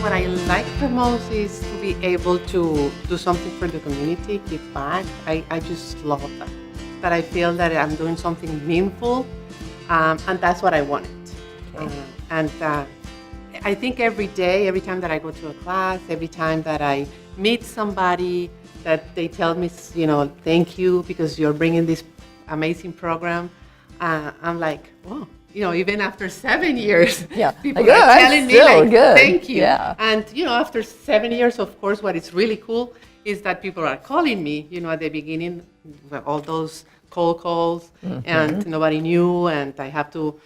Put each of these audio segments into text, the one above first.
What I like the most is to be able to do something for the community, give back. I just love that. That I feel that I'm doing something meaningful, and that's what I wanted. Okay. And I think every day, every time that I go to a class, every time that I meet somebody, that they tell me, thank you because you're bringing this amazing program. I'm like, oh, even after 7 years, Yeah. people Like, are I'm telling me, still like, good. thank you. Yeah. And, after 7 years, of course, what is really cool is that people are calling me, at the beginning, all those cold calls, and nobody knew, and I have to,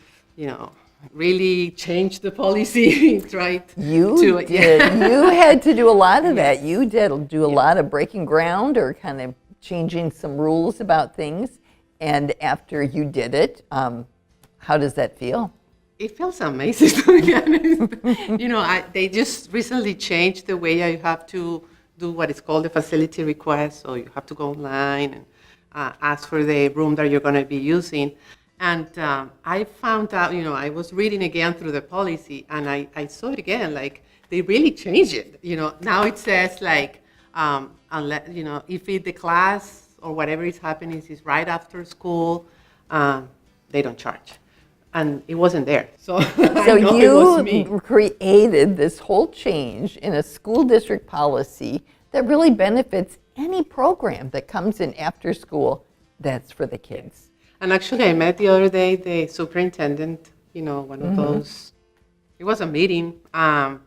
really change the policy, right? You did. You had to do a lot of that. You did do a lot of breaking ground or kind of changing some rules about things. And after you did it, how does that feel? It feels amazing, to be honest. They just recently changed the way I have to do what is called a facility request. So you have to go online and ask for the room that you're going to be using. And I found out, I was reading again through the policy, and I saw it again, like they really changed it. Now it says like, unless, if the class or whatever is happening is right after school, they don't charge. And it wasn't there. So, So you created this whole change in a school district policy that really benefits any program that comes in after school that's for the kids. And actually, I met the other day the superintendent, one of those, it was a meeting. I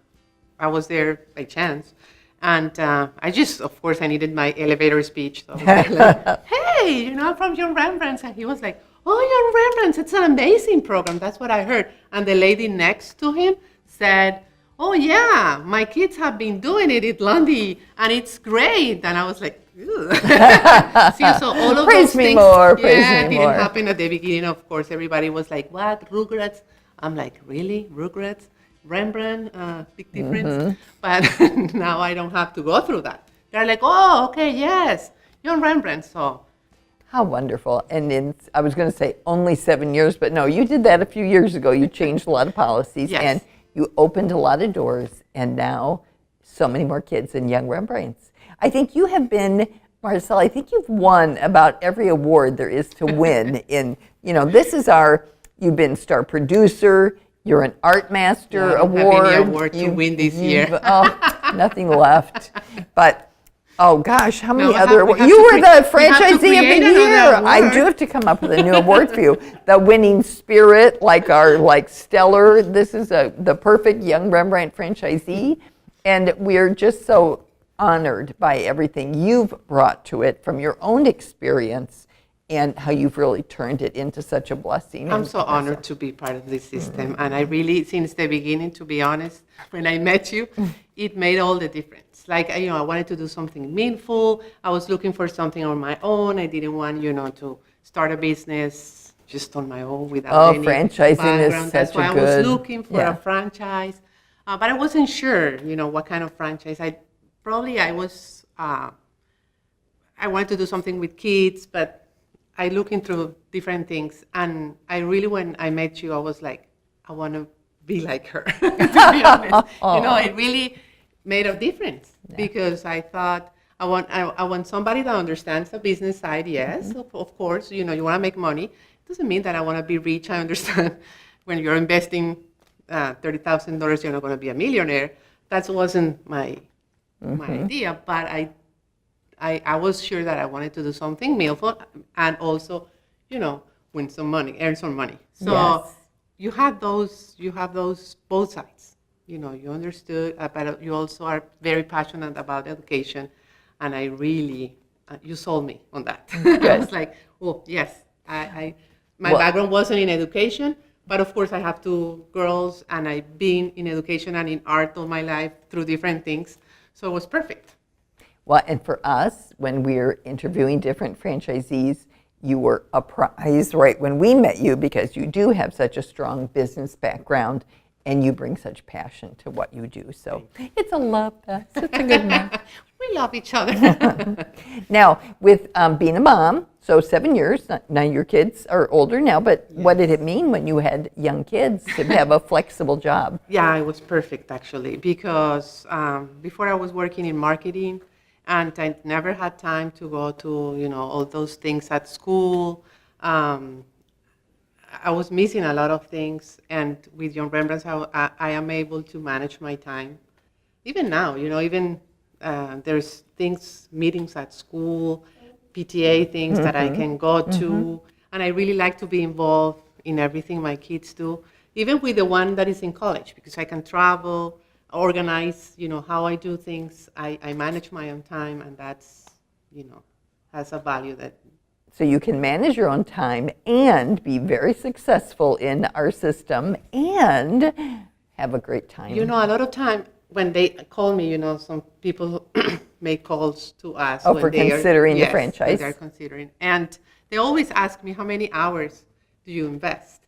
was there by chance. And I just, of course, I needed my elevator speech. So I was like, hey, I'm from Young Rembrandts. And he was like, oh, Young Rembrandts, it's an amazing program. That's what I heard. And the lady next to him said, oh, yeah, my kids have been doing it at Lundy, and it's great. And I was like, ew. See, so all of Praise those me things more, praise me didn't more. happen at the beginning. Of course, everybody was like, what, Rugrats? I'm like, really, Rugrats? Rembrandt, big difference. But now I don't have to go through that. They're like, oh, okay, yes, Young Rembrandt. So How wonderful. And I was going to say only 7 years, but no, you did that a few years ago. You changed a lot of policies Yes. and you opened a lot of doors, and now so many more kids in Young Rembrandts. I think you have been, Marcela, I think you've won about every award there is to win in, you've been star producer, you're an art master I don't award. have any award to win this year. Nothing left. But oh gosh, how many No, other we awards? have You to were cre- the we have to franchisee of the create year. another I award. do have to come up with a new award for you. The winning spirit, like stellar. This is the perfect Young Rembrandt franchisee, and we're just so honored by everything you've brought to it from your own experience and how you've really turned it into such a blessing. I'm so honored to be part of this system. And I really, since the beginning, to be honest, when I met you, it made all the difference. Like, I wanted to do something meaningful. I was looking for something on my own. I didn't want, to start a business just on my own without any franchising is background. such That's why a I was good- looking for yeah. a franchise. But I wasn't sure, what kind of franchise. I wanted to do something with kids, but I look into different things, and I really, when I met you, I was like, I want to be like her, to be honest. It really made a difference because I thought I want somebody that understands the business side. Yes, of course, you want to make money. It doesn't mean that I want to be rich. I understand when you're investing $30,000, you're not going to be a millionaire. That wasn't my idea, but I was sure that I wanted to do something meaningful and also, win some money, earn some money. So Yes. you have those both sides. You understood, but you also are very passionate about education, and I really, you sold me on that. I was like, oh yes, my background wasn't in education, but of course I have two girls, and I've been in education and in art all my life through different things, so it was perfect. Well, and for us, when we're interviewing different franchisees, you were a prize right when we met you because you do have such a strong business background and you bring such passion to what you do. So it's a love fest. It's a good month. We we love each other. Now, with being a mom, so 7 years, now your kids are older now, but what did it mean when you had young kids to have a flexible job? Yeah, it was perfect actually, because before I was working in marketing, and I never had time to go to, all those things at school. I was missing a lot of things, and with Young Rembrandts, I am able to manage my time. Even now, even there's meetings at school, PTA things that I can go to, and I really like to be involved in everything my kids do, even with the one that is in college, because I can travel, organize, how I do things. I manage my own time, and that's, has a value that. So you can manage your own time and be very successful in our system and have a great time. A lot of time when they call me, some people make calls to us. Oh, for considering the franchise. They're considering. And they always ask me, how many hours do you invest?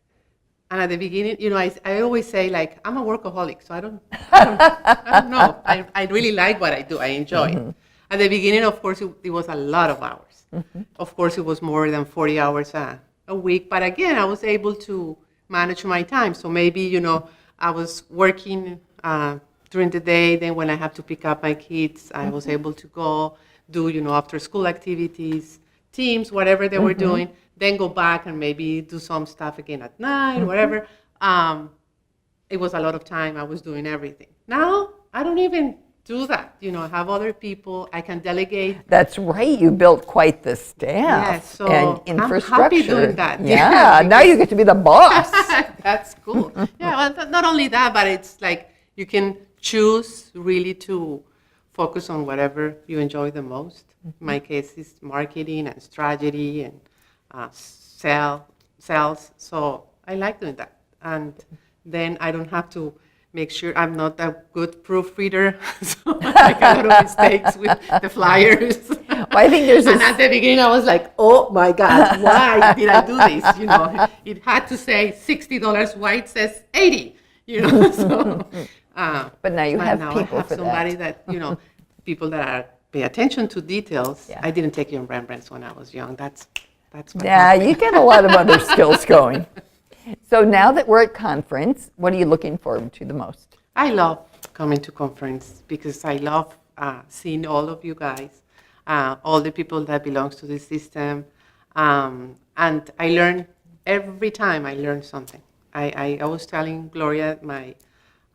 And at the beginning, I always say, like, I'm a workaholic, so I don't know. I really like what I do. I enjoy it. At the beginning, of course, it was a lot of hours. Of course, it was more than 40 hours a week. But again, I was able to manage my time. So maybe, I was working during the day. Then when I have to pick up my kids, I was able to go do, after school activities, teams, whatever they were doing. Then go back and maybe do some stuff again at night, whatever. It was a lot of time. I was doing everything. Now, I don't even do that. I have other people. I can delegate. That's right. You built quite the staff so and infrastructure. I'm happy doing that. Yeah, now you get to be the boss. That's cool. Yeah, well, not only that, but it's like you can choose really to focus on whatever you enjoy the most. In my case, it's marketing and strategy and sales. So I like doing that. And then I don't have to make sure. I'm not a good proofreader, so I make a lot of mistakes with the flyers. Well, I think there's and at the beginning, I was like, oh my God, why did I do this? It had to say $60, why it says 80, so. But now you have now people I have for somebody that, people that pay attention to details. Yeah. I didn't take Young Rembrandts when I was young. That's my Yeah, you get a lot of other skills going. So now that we're at conference, what are you looking forward to the most? I love coming to conference because I love seeing all of you guys, all the people that belongs to the system. And I learn, every time I learn something. I was telling Gloria, my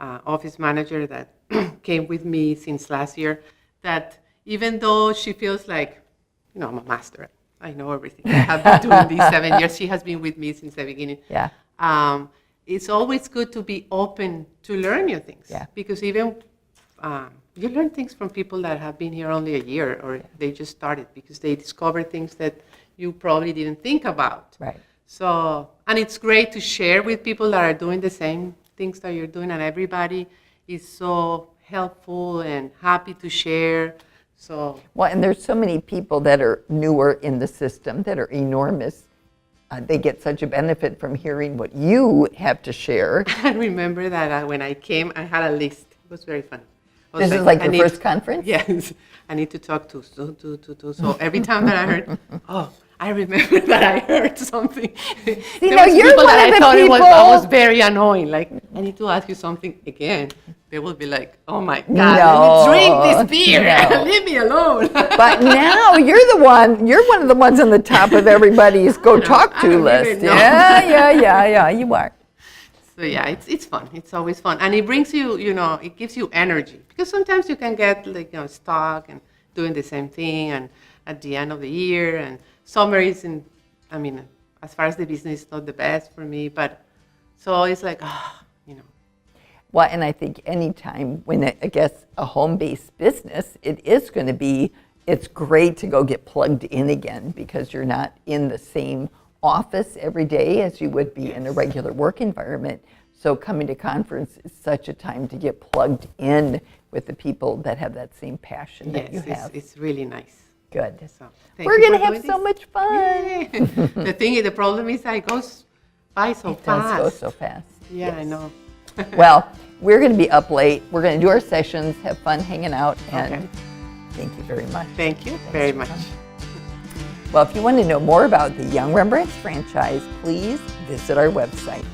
office manager that came with me since last year, that even though she feels like, I'm a master, I know everything. I have been doing these 7 years. She has been with me since the beginning. Yeah. It's always good to be open to learn new things. Yeah. Because even you learn things from people that have been here only a year, or they just started because they discover things that you probably didn't think about. Right. So, and it's great to share with people that are doing the same things that you're doing, and everybody is so helpful and happy to share. So, well, and there's so many people that are newer in the system that are enormous. They get such a benefit from hearing what you have to share. I remember that when I came, I had a list. It was very fun. This is like your first conference? Yes. I need to talk to. So every time that I heard, I remember that I heard something. You're one of the people. I was very annoying. Like, I need to ask you something again. They will be like, oh my God, let me drink this beer. No. Leave me alone. But now you're one of the ones on the top of everybody's go talk to list. Yeah, you are. So yeah, it's fun. It's always fun. And it brings you, it gives you energy. Because sometimes you can get stuck and doing the same thing, and at the end of the year, and summer isn't, as far as the business, it's not the best for me, but so it's like, Well, and I think anytime when a home-based business, it's great to go get plugged in again because you're not in the same office every day as you would be in a regular work environment. So coming to conference is such a time to get plugged in with the people that have that same passion that you have. It's really nice. Good. So, we're going to have so much fun. The problem is it goes by so fast. It does go so fast. Yeah, yes. I know. Well, we're going to be up late. We're going to do our sessions, have fun hanging out, and Thank you very much. Thank you very much. Well, if you want to know more about the Young Rembrandts franchise, please visit our website.